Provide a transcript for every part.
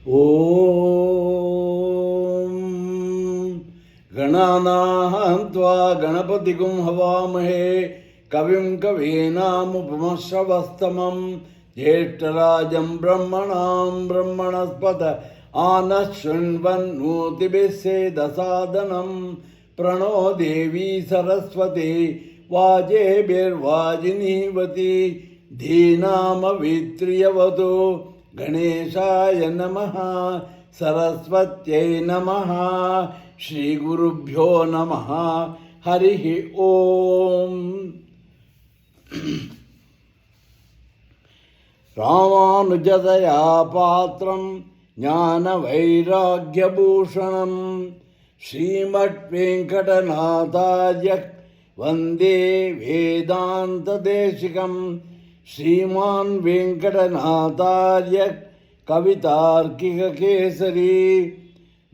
Om Gananahan Tva Ganapatigum Havamahe Kavim Kavinam Upamasravastamam Jeshtarajam Brahmanam Brahmanaspata Anashrinvan Nutibise Dasadanam Prano Devi Saraswati Vajebir Vajinivati Dhinama Vitriyavatu Ganeshaya Namaha Saraswatyai Namaha Shri Gurubhyo Namaha Harihi Om Ramanujadaya Patram Jnana Vairagya Bhushanam Srimat Venkatanathaya Vande Vedanta Deshikam Sriman Venkatanathaya Kavitarkika Kesari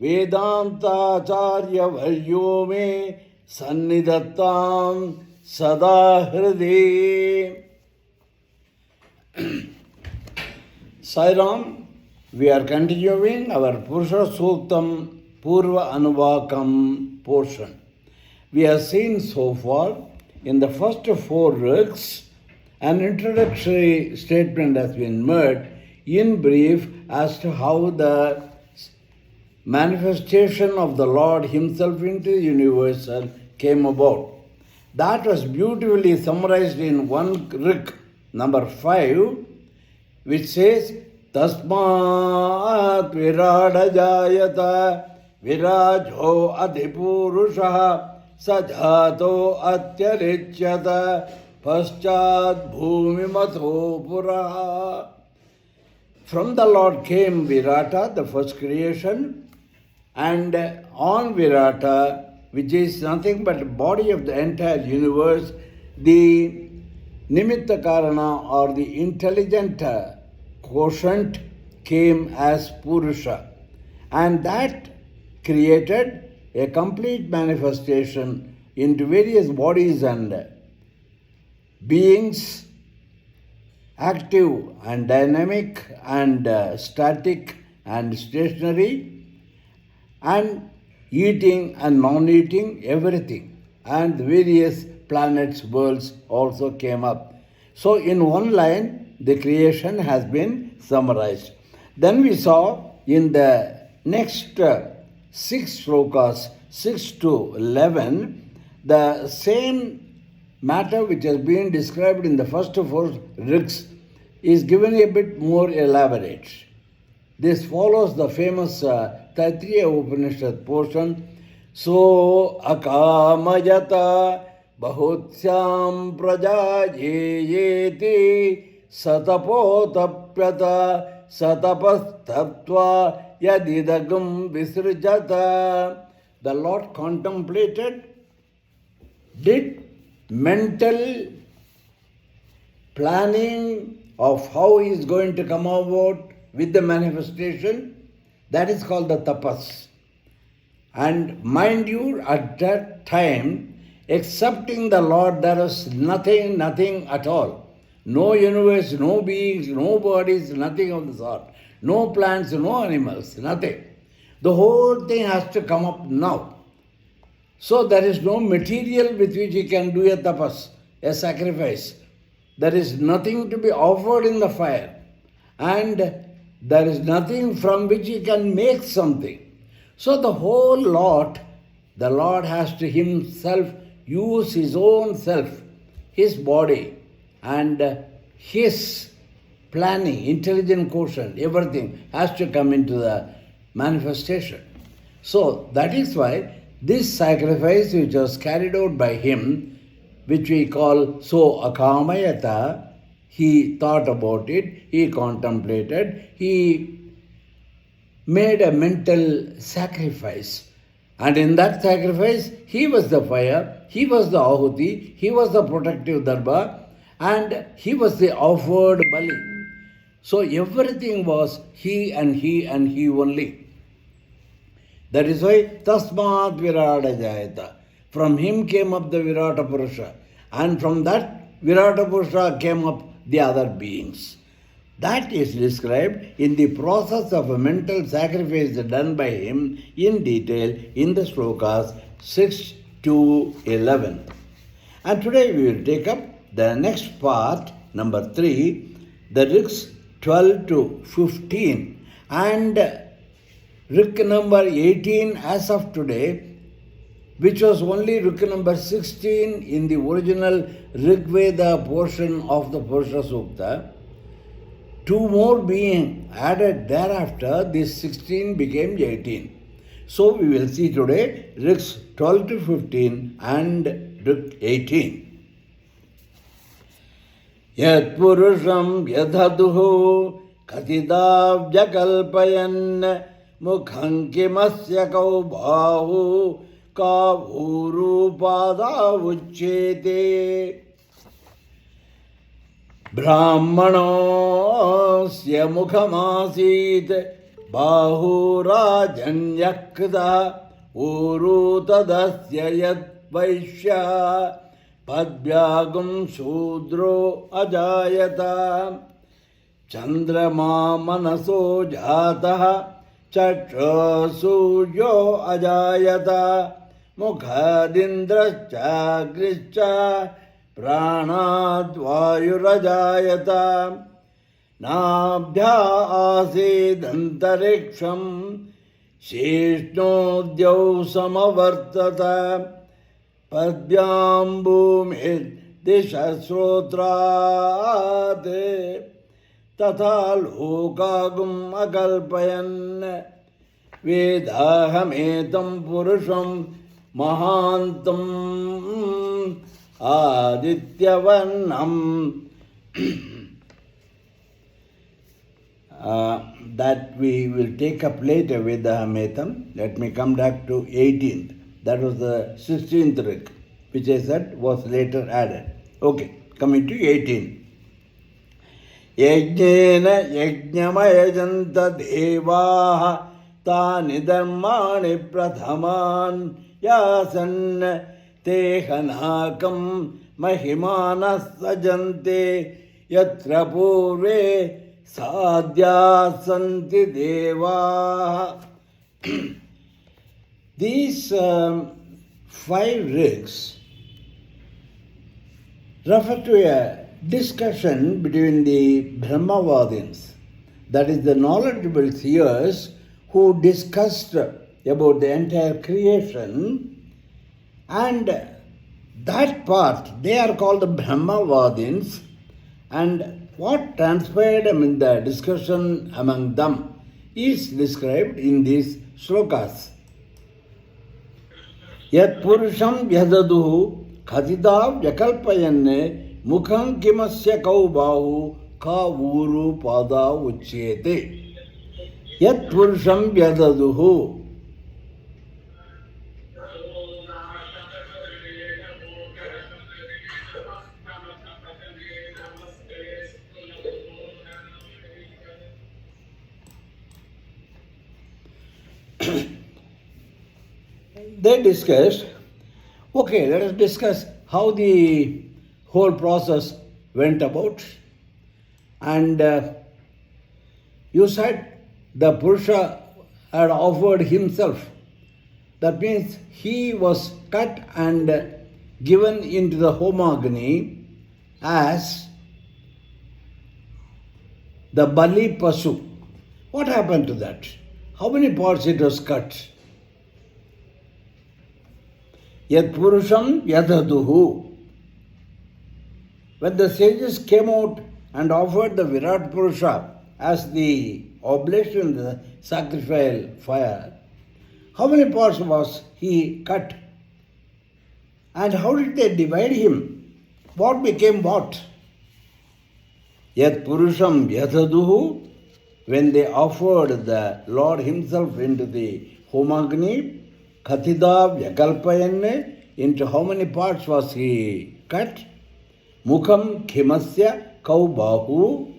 Vedanta Acharya Varyo Me Sannidattam Sada Hridi. Sairam, we are continuing our Purusha Suktham Purva Anuvakam portion. We have seen so far in the first four rigs an introductory statement has been made in brief as to how the manifestation of the Lord Himself into the universe came about. That was beautifully summarized in one rig, number 5, which says, Tasmat virada jayata virajo adhipurushaha sajhato atyarichyata paschat bhumimato puraha. From the Lord came Virata, the first creation, and on Virata, which is nothing but the body of the entire universe, the Nimitta Karana or the intelligent quotient came as Purusha. And that created a complete manifestation into various bodies and beings, active and dynamic and static and stationary, and eating and non-eating, everything. And various planets, worlds also came up. So in one line, the creation has been summarized. Then we saw in the next 6 shlokas, 6 to 11, the same matter which has been described in the first 4 rigs is given a bit more elaborate. This follows the famous Taittiriya Upanishad portion. So akamayata bahutsyam praja yeti satapotapyata satapastatva yadidagam visrjata. The Lord contemplated, did mental planning of how he is going to come about with the manifestation. That is called the tapas. And mind you, at that time, excepting the Lord, there was nothing at all. No universe, no beings, no bodies, nothing of the sort. No plants, no animals, nothing. The whole thing has to come up now. So there is no material with which he can do a tapas, a sacrifice. There is nothing to be offered in the fire. And there is nothing from which he can make something. So the whole lot, the Lord has to himself use his own self, his body, and his planning, intelligent quotient, everything has to come into the manifestation. So that is why this sacrifice which was carried out by him, which we call so akamayata, he thought about it, he contemplated, he made a mental sacrifice. And in that sacrifice, he was the fire, he was the ahuti, he was the protective darbar, and he was the offered bali. So everything was he and he and he only. That is why Tasmat Virata Jayata. From him came up the Virata Purusha. And from that Virata Purusha came up the other beings. That is described in the process of a mental sacrifice done by him in detail in the slokas 6 to 11. And today we will take up the next part, number 3, the rigs 12 to 15. And rig number 18 as of today, which was only rig number 16 in the original Rig Veda portion of the Purusha Sukta. 2 more being added thereafter, this 16 became 18. So we will see today rigs 12 to 15 and rig 18. Yat purusham yadhaduhu katidavyakalpayan mukham kimasya kau bahu kavuru pada uchchete ब्राह्मणोऽस्य मुखमासीत् बाहुराजन्यकृतः ऊरू तदस्य यद्वैश्यः पद्भ्यागुं शूद्रो अजायत चन्द्रमा मनसो जातः चक्षुसूर्यो अजायत मुखादिन्द्रश्चाग्निश्च प्राणाद्वायुरजायत नाभ्या आसीदन्तरिक्षं शेष्णोद्यौ समवर्तत पद्भ्यां भूमिर्दिशश्रोत्रात् तथा लोकागुम् अकल्पयन् वेदाहमेतं पुरुषं महान्तम् Adityavanam. That we will take up later with the Hametam. Let me come back to 18th. That was the 16th rig, which I said was later added. Okay, coming to 18. Yajnena yajnamayajanta devaha tani dharmani prathaman yasan Tehanakam mahimanas sajante yatra purve sadhya santi deva. These 5 rigs refer to a discussion between the Brahmavadins, that is the knowledgeable seers who discussed about the entire creation. And that part, they are called the Brahmavadins, and what transpired in the discussion among them is described in these slokas. Yat purusham yadaduhu khatidav yakalpayanne mukham kimasya kau bahu ka uru pada uchyete. Yat purusham yadaduhu. They discussed, okay, let us discuss how the whole process went about. And you said the Purusha had offered himself. That means he was cut and given into the Homagni as the Bali Pasu. What happened to that? How many parts it was cut? Yat Purusham Yadaduhu. When the sages came out and offered the Virat Purusha as the oblation, the sacrificial fire, how many parts was he cut? And how did they divide him? What became what? Yat Purusham Yadaduhu. When they offered the Lord himself into the Homagni, Khatida Vyakalpayanne, into how many parts was he cut? Mukham Khimasya Kaubahu.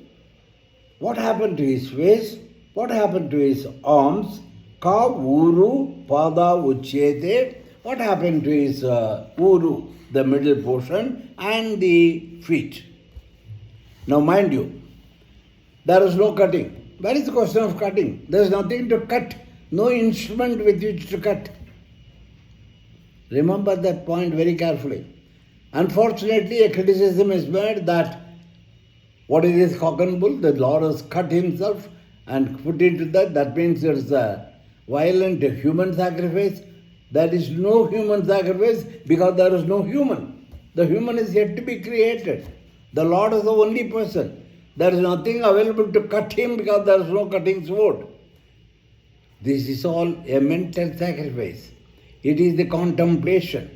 What happened to his face? What happened to his arms? Ka Uru Pada Uchyete. What happened to his Uru, the middle portion, and the feet? Now mind you, There is no cutting. Where is the question of cutting? There is nothing to cut, no instrument with which to cut. Remember that point very carefully. Unfortunately, a criticism is made that what is this cock and bull? The Lord has cut himself and put into that. That means there is a violent human sacrifice. There is no human sacrifice because there is no human. The human is yet to be created. The Lord is the only person. There is nothing available to cut him because there is no cutting sword. This is all a mental sacrifice. It is the contemplation.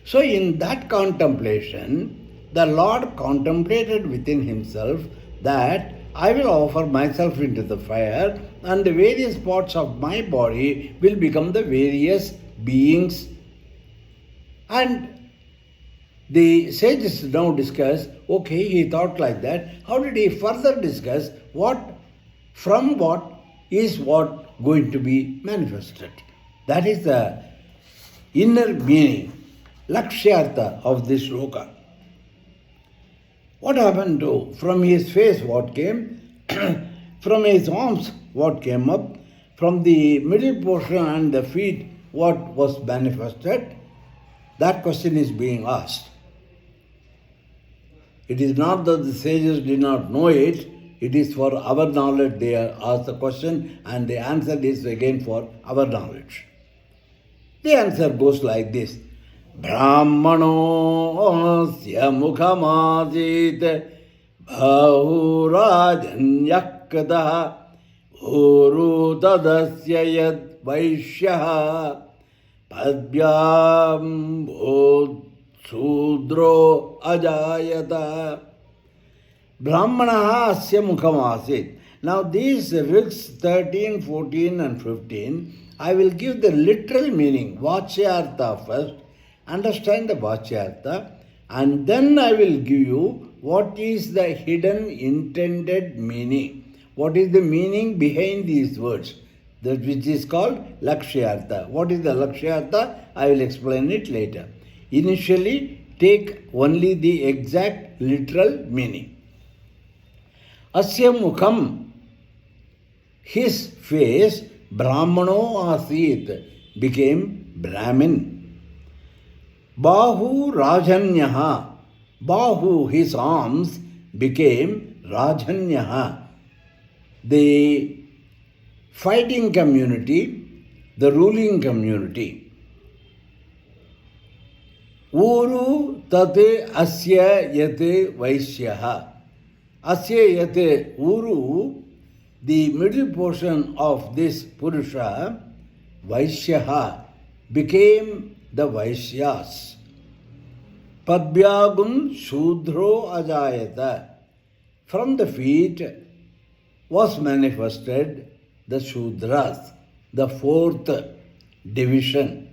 So in that contemplation, the Lord contemplated within himself that I will offer myself into the fire and the various parts of my body will become the various beings. And the sages now discuss, okay, he thought like that. How did he further discuss what is what going to be manifested? That is the inner meaning, lakshyartha of this shloka. What happened to, from his face what came, from his arms what came up, from the middle portion and the feet what was manifested? That question is being asked. It is not that the sages did not know it, it is for our knowledge they asked the question and the answer is again for our knowledge. The answer goes like this. Brahmanosya mukhamadit bahurajanyakadaha uru tadasya yad vaishyaha padbyam bodh Sudro ajayata. Brahmanaha asya mukhamasit. Now these rigs 13, 14 and 15, I will give the literal meaning, Vachyartha first, understand the Vachyartha, and then I will give you what is the hidden intended meaning. What is the meaning behind these words, that which is called Lakshyartha. What is the Lakshyartha? I will explain it later. Initially, take only the exact literal meaning. Asya mukham, his face, Brahmano asit, became Brahmin. Bahu rajanyaha, Bahu, his arms, became rajanyaha. The fighting community, the ruling community. Uru tate asya yate vaishyaha. Asya yate uru, the middle portion of this Purusha, Vaishyaha, became the Vaishyas. Padbyagum Shudro Ajayata. From the feet was manifested the Shudras, the fourth division.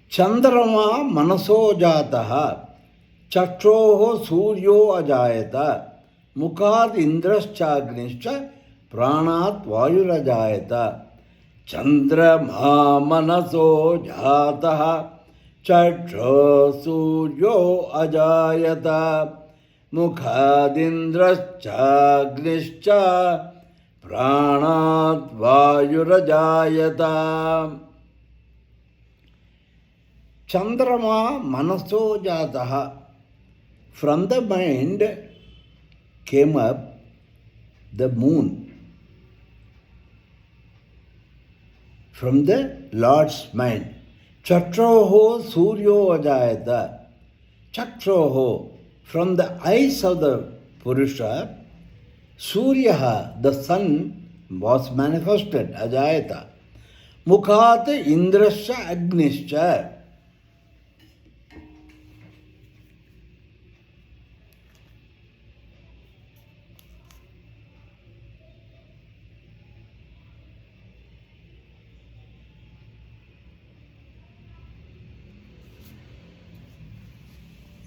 Chandrama manaso jataha chakshoho suryo ajayata mukhat indraschagnischa pranat vayurajayata. Chandrama manaso jataha chaksho suryo ajayata mukhat indraschagnischa pranat vayurajayata. Chandrama manaso jataha. From the mind came up the moon. From the Lord's mind. Chakshoho suryo ajayata. Chakshoho. From the eyes of the Purusha, Suryaha, the sun, was manifested, ajayata. Mukhat indrasya agnischa.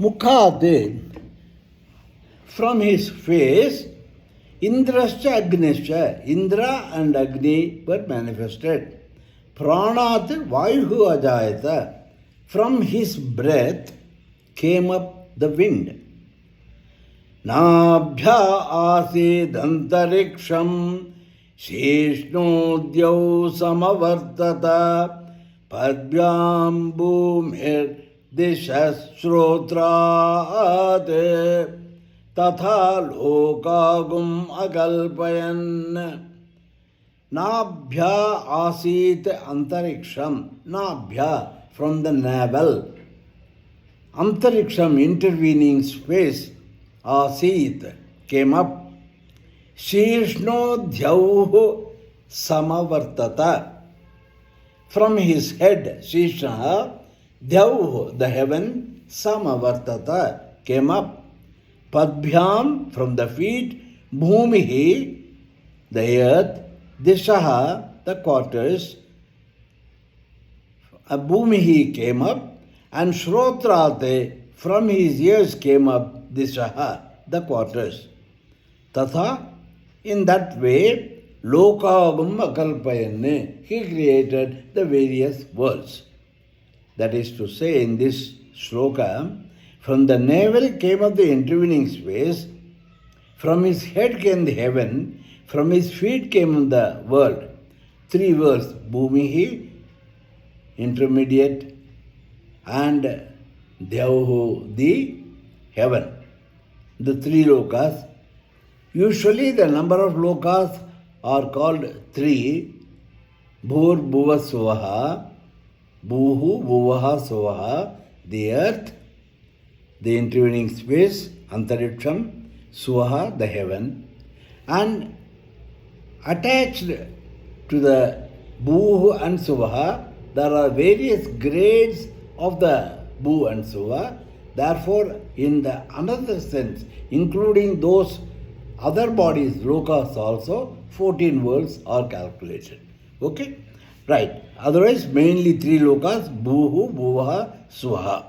Mukhat, from his face, Indrascha Agnischa, Indra and Agni were manifested. Pranat Vayuhu Ajayata, from his breath came up the wind. नाभ्या आसीदन्तरिक्षं शेष्णोद्यौ समवर्तत पद्भ्यां भूमिर्दिशः श्रोत्रात् तथा लोकागुम् अकल्पयन् नाभ्या आसीत antariksham. Nabhya from the navel. Antariksham, intervening space. Asit came up. Shishno dhyauh samavartata. From his head, Shishna, dhyauh, the heaven, samavartata, came up. Padbhyam, from the feet, bhumihi, the earth, Dishaha, the quarters, Bhumihi came up, and Shrotrate, from his ears came up Dishaha, the quarters. Tatha, in that way, Lokagum Akalpayane, he created the various worlds. That is to say, in this shloka, from the navel came up the intervening space, from his head came the heaven, from his feet came the world. Three worlds, Bhumihi, intermediate, and Dyauhu, the heaven. The three lokas. Usually the number of lokas are called three. Bhur, Bhuva, Suvaha, Bhuhu, Bhuvaha, Suvaha, the earth, the intervening space, Antariksham, Suvaha, the heaven, and attached to the Bhu and Suvaha, there are various grades of the Bhu and Suva. Therefore, in the another sense, including those other bodies, lokas also, 14 worlds are calculated. Okay? Right. Otherwise, mainly three lokas, Bhuhu, Bhuvaha, Suvaha.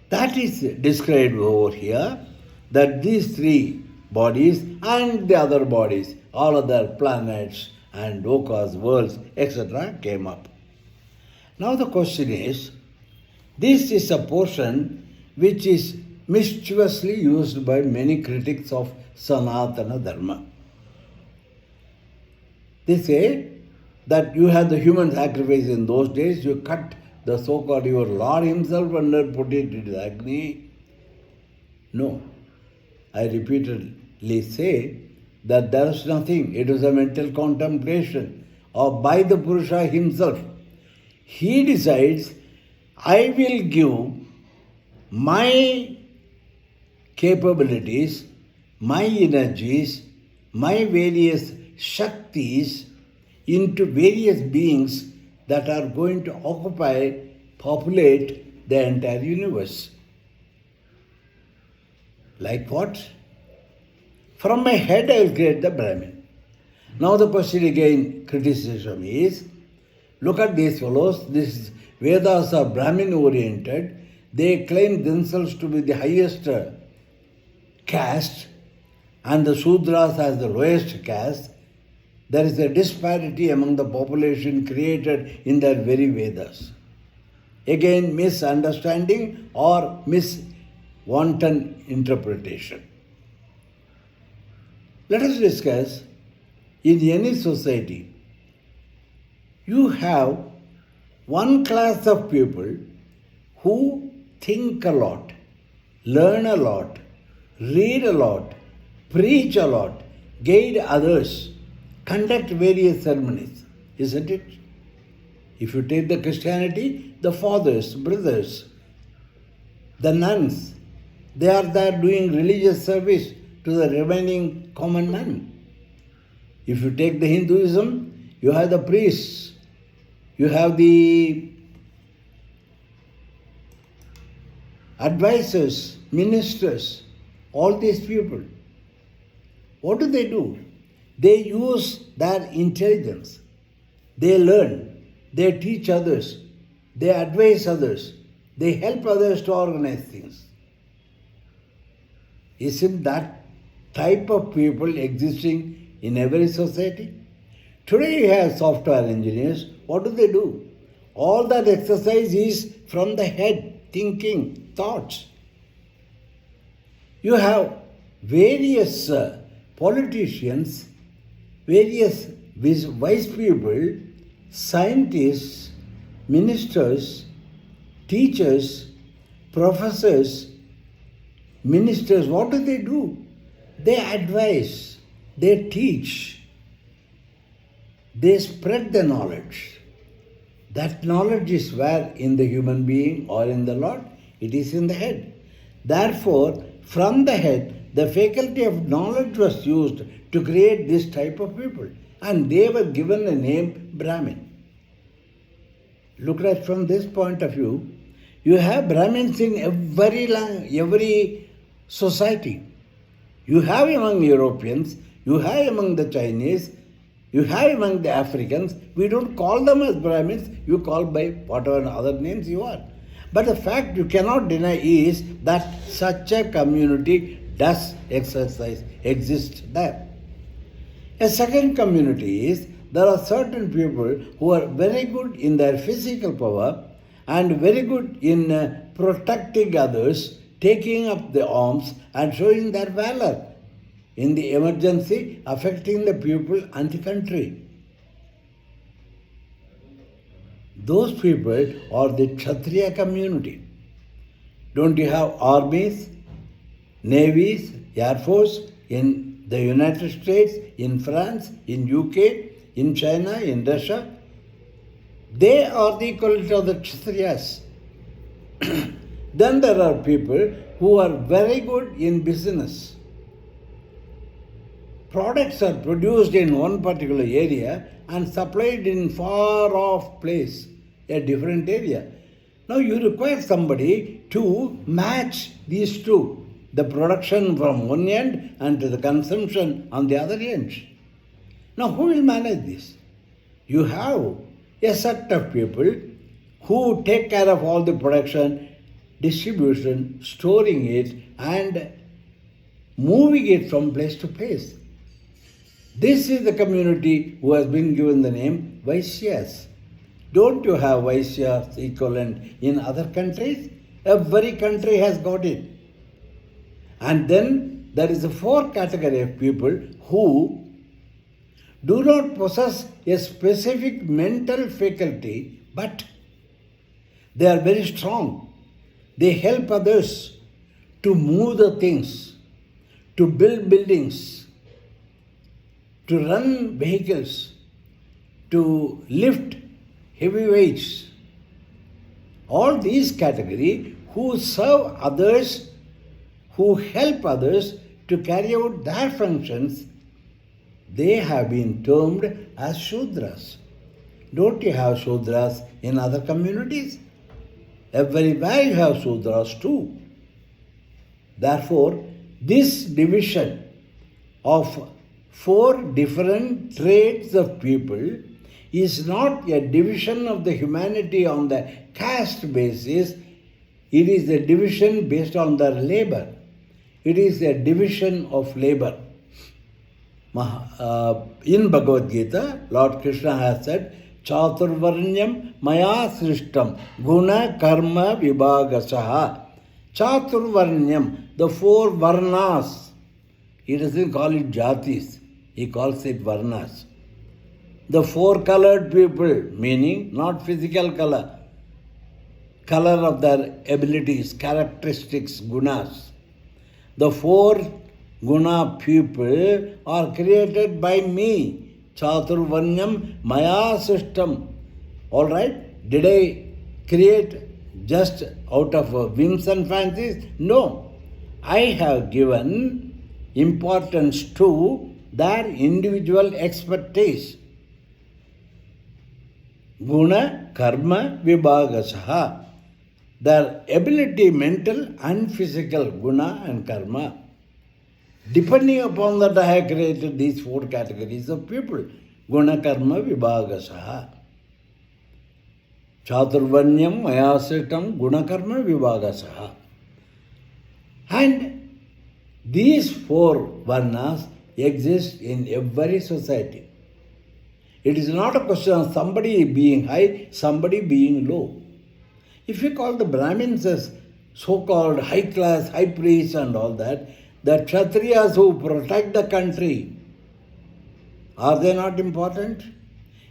That is described over here, that these three bodies and the other bodies, all other planets and lokas, worlds, etc. came up. Now the question is, this is a portion which is mischievously used by many critics of Sanatana Dharma. They say that you had the human sacrifice in those days, you cut the so-called your Lord himself and put it into the Agni. No. I repeatedly say that there is nothing. It was a mental contemplation or by the Purusha himself. He decides, I will give my capabilities, my energies, my various Shaktis into various beings that are going to occupy, populate the entire universe. Like what? From my head I will create the Brahmin. Now the question again, criticism is, look at these fellows, these Vedas are Brahmin oriented, they claim themselves to be the highest caste and the Sudras as the lowest caste. There is a disparity among the population created in their very Vedas. Again, misunderstanding or wanton interpretation. Let us discuss, in any society, you have one class of people who think a lot, learn a lot, read a lot, preach a lot, guide others, conduct various ceremonies, isn't it? If you take the Christianity, the fathers, brothers, the nuns, they are there doing religious service to the remaining common man. If you take the Hinduism, you have the priests, you have the advisors, ministers, all these people. What do? They use their intelligence. They learn, they teach others, they advise others, they help others to organize things. Isn't that type of people existing in every society? Today you have software engineers. What do? All that exercise is from the head, thinking, thoughts. You have various politicians, various wise people, scientists, ministers, teachers, professors, ministers. What do? They advise, they teach, they spread the knowledge. That knowledge is where? In the human being or in the Lord? It is in the head. Therefore, from the head, the faculty of knowledge was used to create this type of people. And they were given a name Brahmin. Look at it from this point of view. You have Brahmins in every society. You have among Europeans, you have among the Chinese, you have among the Africans. We don't call them as Brahmins, you call by whatever other names you are. But the fact you cannot deny is that such a community does exist there. A second community is there are certain people who are very good in their physical power and very good in protecting others, taking up the arms and showing their valor in the emergency affecting the people and the country. Those people are the Kshatriya community. Don't you have armies, navies, air force in the United States, in France, in UK, in China, in Russia? They are the equivalent of the Kshatriyas. Then there are people who are very good in business. Products are produced in one particular area and supplied in far off place, a different area. Now you require somebody to match these two, the production from one end and to the consumption on the other end. Now who will manage this? You have a set of people who take care of all the production, distribution, storing it and moving it from place to place. This is the community who has been given the name Vaishyas. Don't you have Vaishyas equivalent in other countries? Every country has got it. And then there is a fourth category of people who do not possess a specific mental faculty, but they are very strong. They help others to move the things, to build buildings, to run vehicles, to lift heavy weights. All these categories who serve others, who help others to carry out their functions, they have been termed as Shudras. Don't you have Shudras in other communities? Everywhere you have Shudras too. Therefore, this division of 4 different traits of people is not a division of the humanity on the caste basis. It is a division based on their labor. It is a division of labor. In Bhagavad Gita, Lord Krishna has said, Chaturvarnyam maya srishtam guna karma vibhagasaha. Chaturvarnyam, the 4 varnas. He doesn't call it jatis, he calls it varnas. The 4 colored people, meaning not physical color, color of their abilities, characteristics, gunas. The 4 guna people are created by me. Chaturvarnyam maya system. Alright? Did I create just out of whims and fancies? No. I have given importance to their individual expertise. Guna, karma, vibhagasaha. Their ability, mental and physical, guna and karma. Depending upon that, I have created these 4 categories of people. Guna, karma, vibhagasaha. Chaturvanyam, mayasitam, guna, karma, vibhagasaha. And these 4 varnas exist in every society. It is not a question of somebody being high, somebody being low. If you call the Brahmins as so-called high-class high priests and all that, the Kshatriyas who protect the country, are they not important?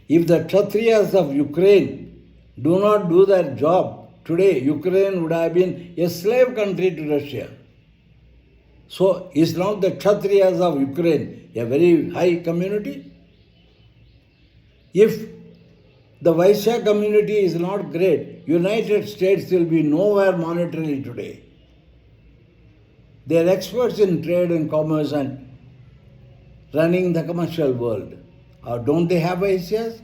If the Kshatriyas of Ukraine do not do their job, today Ukraine would have been a slave country to Russia. So is not the Kshatriyas of Ukraine a very high community? If the Vaishya community is not great, United States will be nowhere monetarily today. They are experts in trade and commerce and running the commercial world. Or don't they have Vaishyas?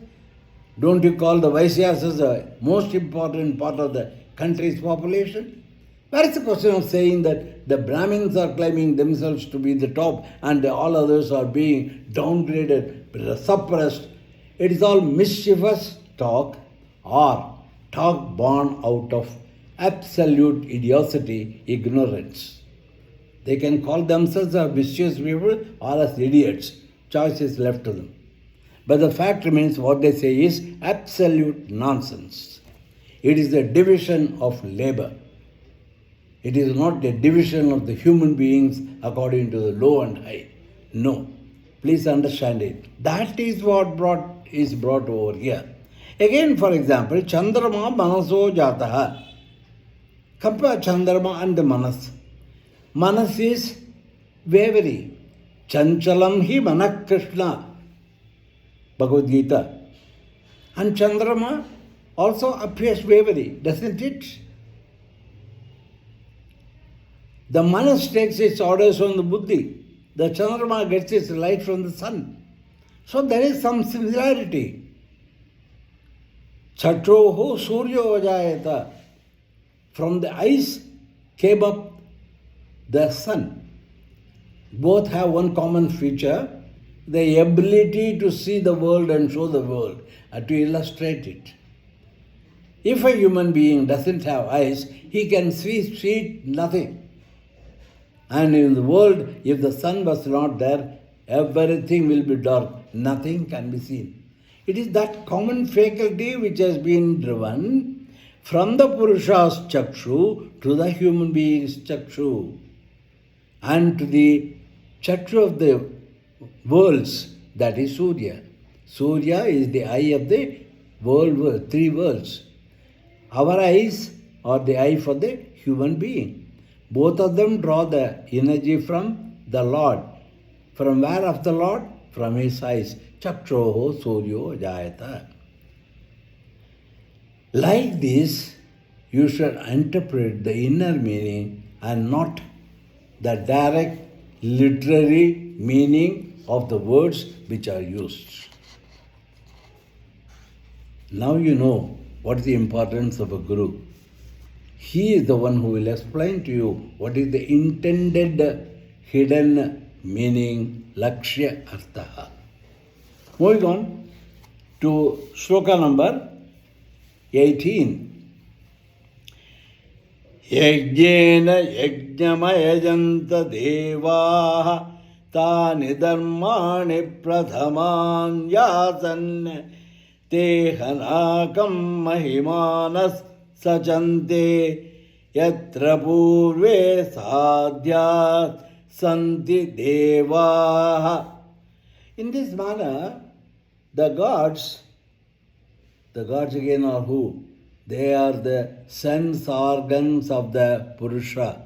Don't you call the Vaishyas as the most important part of the country's population? Where is the question of saying that the Brahmins are claiming themselves to be the top and all others are being downgraded, suppressed? It is all mischievous talk or talk born out of absolute idiocy, ignorance. They can call themselves as vicious people or as idiots. Choice is left to them. But the fact remains what they say is absolute nonsense. It is a division of labor. It is not a division of the human beings according to the low and high. No. Please understand it. That is what is brought over here. Again, for example, Chandrama Manaso Jataha. Compare Chandrama and the Manas. Manas is wavering. Chanchalam hi Manak Krishna. Bhagavad Gita. And Chandrama also appears wavering, doesn't it? The Manas takes its orders from the Buddhi. The Chandrama gets its light from the sun. So there is some similarity. Chatroho Suryo Vajayata. From the eyes came up the sun. Both have one common feature, the ability to see the world and show the world, to illustrate it. If a human being doesn't have eyes, he can see nothing. And in the world, if the sun was not there, everything will be dark. Nothing can be seen. It is that common faculty which has been driven from the Purusha's Chakshu to the human being's Chakshu and to the Chakshu of the worlds, that is Surya. Surya is the eye of the world, three worlds. Our eyes are the eye for the human being. Both of them draw the energy from the Lord. From where of the Lord? From his eyes. Chakshoho Suryo Jayata. Like this, you should interpret the inner meaning and not the direct literary meaning of the words which are used. Now you know what is the importance of a guru. He is the one who will explain to you what is the intended hidden meaning, lakshya artha. Moving on to shloka number 18. Yajnena yajnamayajanta devaha tani dharmani prathaman yasan tehanakam mahimanas sachante yatra purve sadhyat santi devaha. In this manner, the gods again are who? They are the sense organs of the Purusha.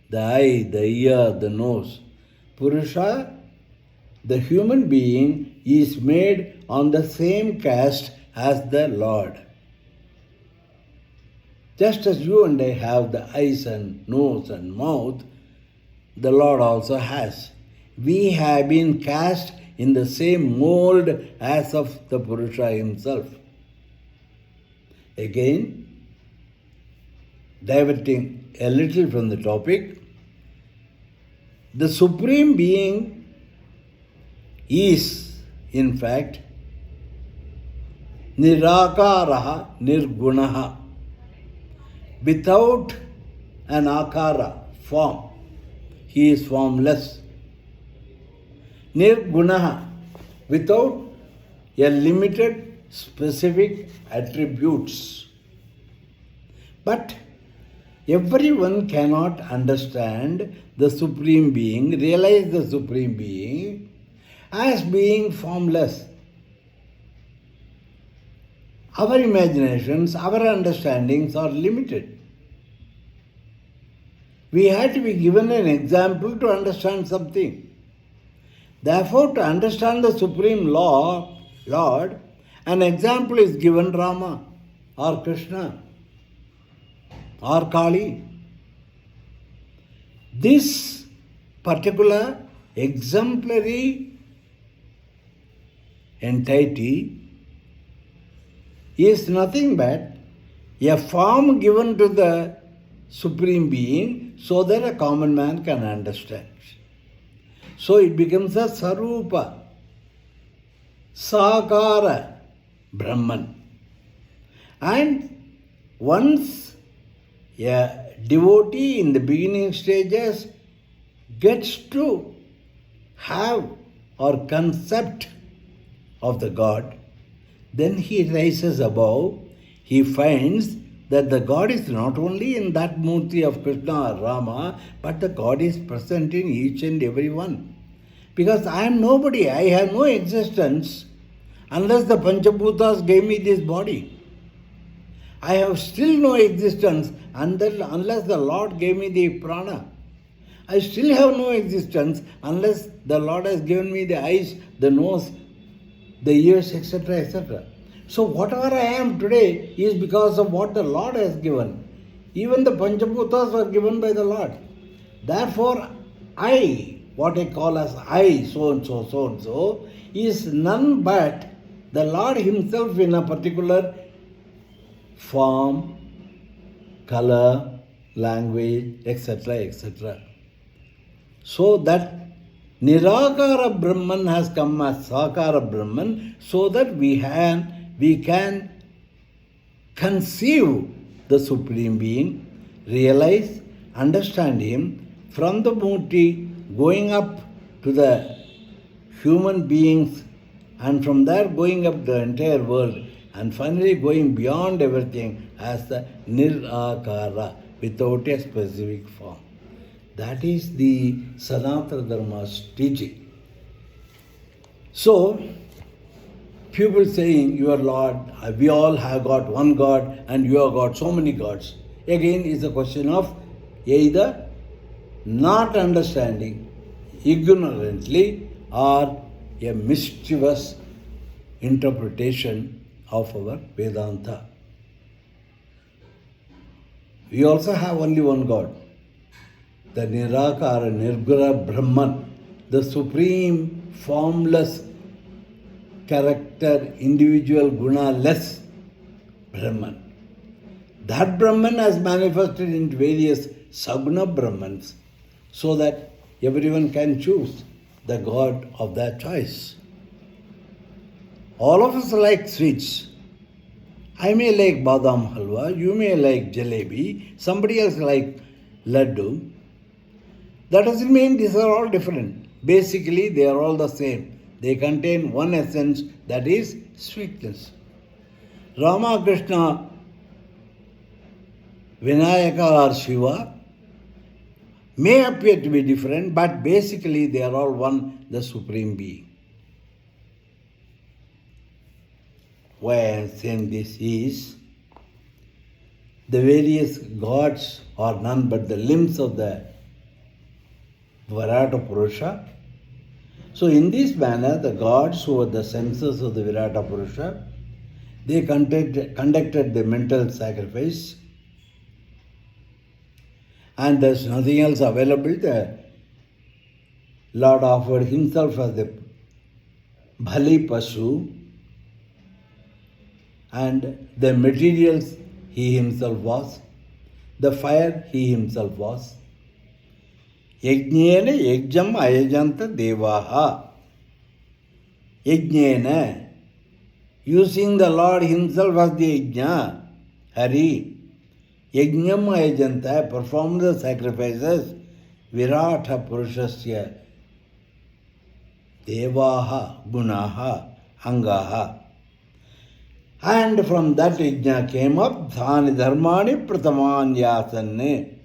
The eye, the ear, the nose. Purusha, the human being, is made on the same caste as the Lord. Just as you and I have the eyes and nose and mouth, the Lord also has. We have been cast in the same mold as of the Purusha himself. Again, diverting a little from the topic, the Supreme Being is, in fact, Nirakaraha Nirgunaha. Without an akara, form, he is formless. Nirgunaha, without a limited specific attributes. But everyone cannot understand the Supreme Being, realize the Supreme Being as being formless. Our imaginations, our understandings are limited. We had to be given an example to understand something. Therefore, to understand the Supreme Lord, an example is given: Rama or Krishna or Kali. This particular exemplary entity is nothing but a form given to the Supreme Being so that a common man can understand. So it becomes a Sarupa, Sakara, Brahman. And once a devotee in the beginning stages gets to have or concept of the God, then he rises above. He finds that the God is not only in that Murti of Krishna or Rama, but the God is present in each and every one. Because I am nobody, I have no existence unless the Panchabhutas gave me this body. I have still no existence unless the Lord gave me the prana. I still have no existence unless the Lord has given me the eyes, the nose, the ears, etc., etc. So whatever I am today is because of what the Lord has given. Even the Panchabhutas were given by the Lord. Therefore, I, what I call as I, so and so, so and so, is none but the Lord Himself in a particular form, color, language, etc., etc. So that Nirakara Brahman has come as Sakara Brahman so that we can conceive the Supreme Being, realize, understand Him from the Murti, going up to the human beings, and from there going up the entire world, and finally going beyond everything as the Nirakara, without a specific form. That is the Sanatana Dharma's teaching. So, people saying, your Lord, we all have got one God and you have got so many gods. Again, is a question of either not understanding ignorantly or a mischievous interpretation of our Vedanta. We also have only one God, the Nirakara, Nirguna Brahman, the supreme, formless, character, individual, guna-less Brahman. That Brahman has manifested in various Saguna Brahmans so that everyone can choose the God of their choice. All of us like sweets. I may like badam halwa, you may like jalebi, somebody else like laddu. That doesn't mean these are all different. Basically, they are all the same. They contain one essence, that is sweetness. Rama, Krishna, Vinayaka or Shiva may appear to be different, but basically they are all one, the Supreme Being. Why I am saying this is, the various gods are none but the limbs of the Virata Purusha. So in this manner, the gods who are the senses of the Virata Purusha, they conducted the mental sacrifice, and there's nothing else available. The Lord offered Himself as the Bhali Pasu, and the materials He Himself was, the fire He Himself was. Yajnena yajjam ayajanta devaha. Yajnena, using the Lord Himself as the yajna, Hari. Yajnam ayajanta, performed the sacrifices, Virata Purushasya, Devaha, Gunaha, Angaha. And from that yajna came up dhani dharmani pratamanyasane.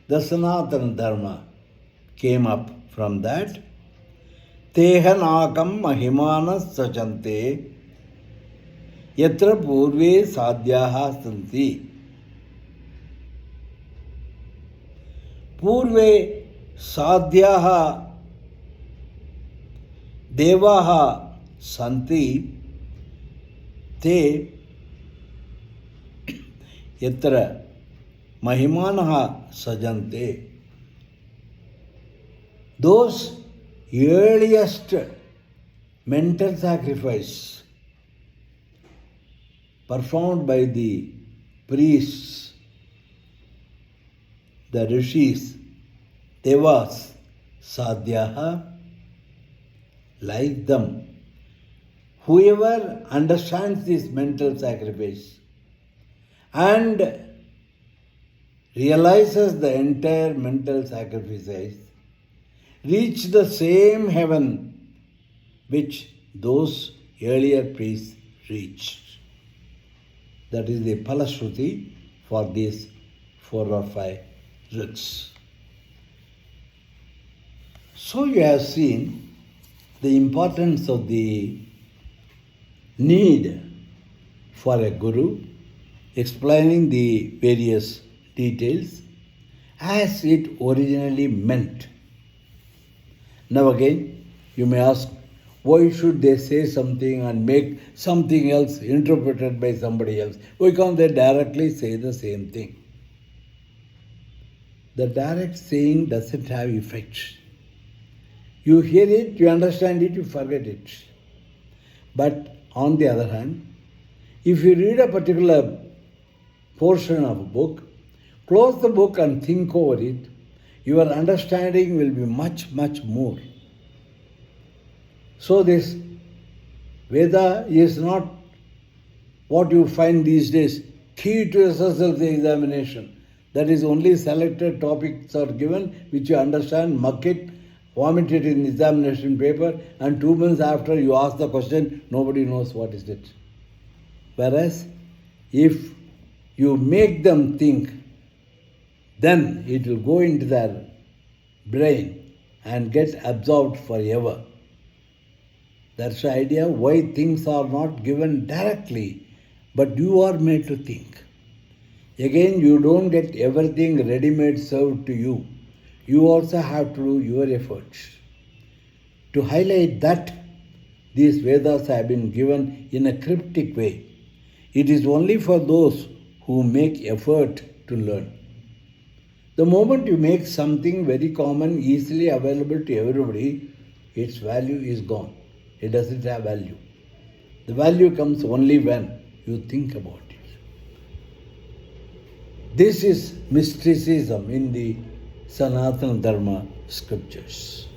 The Sanatana Dharma came up from that. Tehanakam mahimana sachante yatra purve sadhyaha santi. Purve sadhyaha devaha santi te yatra mahimanaha sajante. Those earliest mental sacrifice performed by the priests, the rishis, devas, sadhyaha, like them. Whoever understands this mental sacrifice and realizes the entire mental sacrifice, reach the same heaven which those earlier priests reached. That is the Palashruti for these 4 or 5 rits. So you have seen the importance of the need for a guru, explaining the various details as it originally meant. Now again, you may ask, why should they say something and make something else interpreted by somebody else? Why can't they directly say the same thing? The direct saying doesn't have effect. You hear it, you understand it, you forget it. But on the other hand, if you read a particular portion of a book, close the book and think over it, your understanding will be much, much more. So this Veda is not what you find these days, key to SSLC examination. That is only selected topics are given which you understand, muck it, vomit it in examination paper, and 2 months after you ask the question, nobody knows what is it. Whereas if you make them think, then it will go into their brain and get absorbed forever. That's the idea why things are not given directly, but you are made to think. Again, you don't get everything ready-made served to you. You also have to do your efforts. To highlight that, these Vedas have been given in a cryptic way. It is only for those who make effort to learn. The moment you make something very common, easily available to everybody, its value is gone. It doesn't have value. The value comes only when you think about it. This is mysticism in the Sanatana Dharma scriptures.